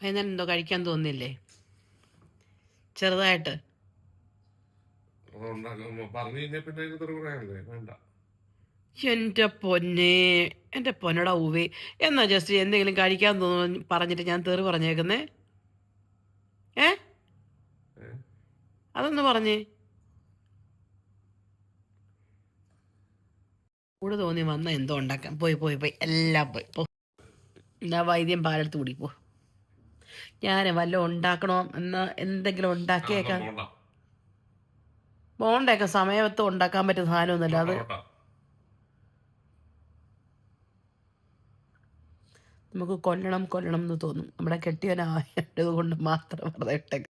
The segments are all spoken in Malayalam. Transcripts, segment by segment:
വൈകുന്നേരം എന്തോ കഴിക്കാൻ തോന്നില്ലേ? ചെറുതായിട്ട് എന്റെ പൊന്നെ, എന്റെ പൊന്നടാ ഊവേ. എന്നാ ജസ്റ്റ് എന്തെങ്കിലും കഴിക്കാൻ തോന്നുന്നു പറഞ്ഞിട്ട് ഞാൻ തെറി പറഞ്ഞേക്കുന്നേ? അതൊന്ന് പറഞ്ഞേ. കൂടെ തോന്നി വന്ന എന്തോ ഉണ്ടാക്കാം. പോയി പോയി പോയി എല്ലാം പോയി പോ. എന്നാ വൈദ്യം പാലെടുത്ത് കൂടി പോ. ഞാൻ വല്ലതും ഉണ്ടാക്കണോ എന്നാ എന്തെങ്കിലും ഉണ്ടാക്കിയേക്കാം. ബോണ്ടൊക്കെ സമയത്ത് ഉണ്ടാക്കാൻ പറ്റുന്ന സാധനമൊന്നുമല്ല അത്. നമുക്ക് കൊല്ലണം കൊല്ലണം എന്ന് തോന്നും. നമ്മുടെ കെട്ടിയവനായത് കൊണ്ട് മാത്രം വെറുതെ ഇട്ടേക്ക്.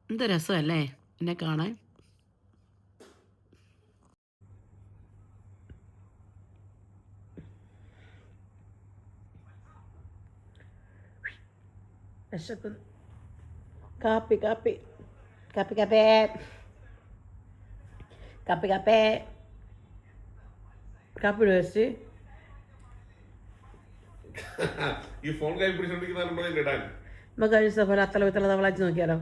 എന്ത് രസമല്ലേ എന്നെ കാണാൻ. വിശക്കുന്നു. കാപ്പി കാപ്പി കാപ്പി കാപ്പേ കാപ്പി കാപ്പേ കാപ്പി വെച്ച് നമുക്ക് കഴിഞ്ഞ പോലെ അത്തല വിത്തല തവളച്ച് നോക്കിയാലോ?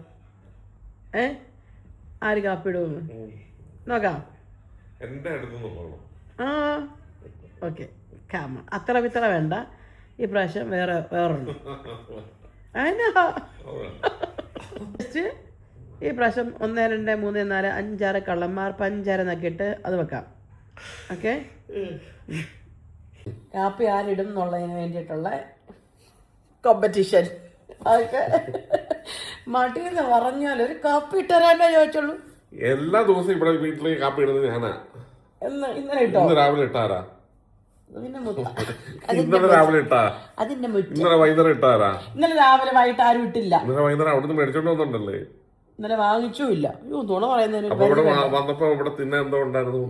ആര് കാപ്പി ഇടുമെന്ന് നോക്കാം. ആ ഓക്കെ. കാമ അത്തല വിത്തല വേണ്ട, ഈ പ്രാവശ്യം വേറുണ്ട്. ഈ പ്രാവശ്യം 1 2 3 4 5 6 കള്ളന്മാർ പഞ്ചാര നോക്കിയിട്ട് അത് വെക്കാം. ഓക്കെ. കാപ്പി ആരിടും എന്നുള്ളതിന് വേണ്ടിയിട്ടുള്ള കോമ്പറ്റീഷൻ. അതൊക്കെ മടിയെന്ന് പറഞ്ഞാൽ ഒരു കാപ്പി ഇട്ടരാനേ ചോദിച്ചുള്ളൂ. എല്ലാ ദിവസവും ഇവിടെ വീട്ടിലേക്ക് കാപ്പി ഇടുന്നത് ഞാനാ. ഇന്നലെ ഇട്ടോ? രാവിലെ ഇട്ടാരാ? ഇന്നലെ രാവിലെ ഇട്ടാ? അതിന്റെ മുറ്റം. ഇന്നലെ വൈകുന്നേരം ഇട്ടാരാ? ഇന്നലെ രാവിലെ വൈകിട്ട് ആരും ഇട്ടില്ല. ഇന്നലെ വൈകുന്നേരം അവിടുന്ന് മേടിച്ചോണ്ട് വന്നിട്ടുണ്ടല്ലേ? ഇന്നലെ വാങ്ങിച്ചുമില്ല. നുണ പറയുന്നതിന് വന്നപ്പോ ഇവിടെ തിന്നാൻ എന്തോ ഉണ്ടായിരുന്നു.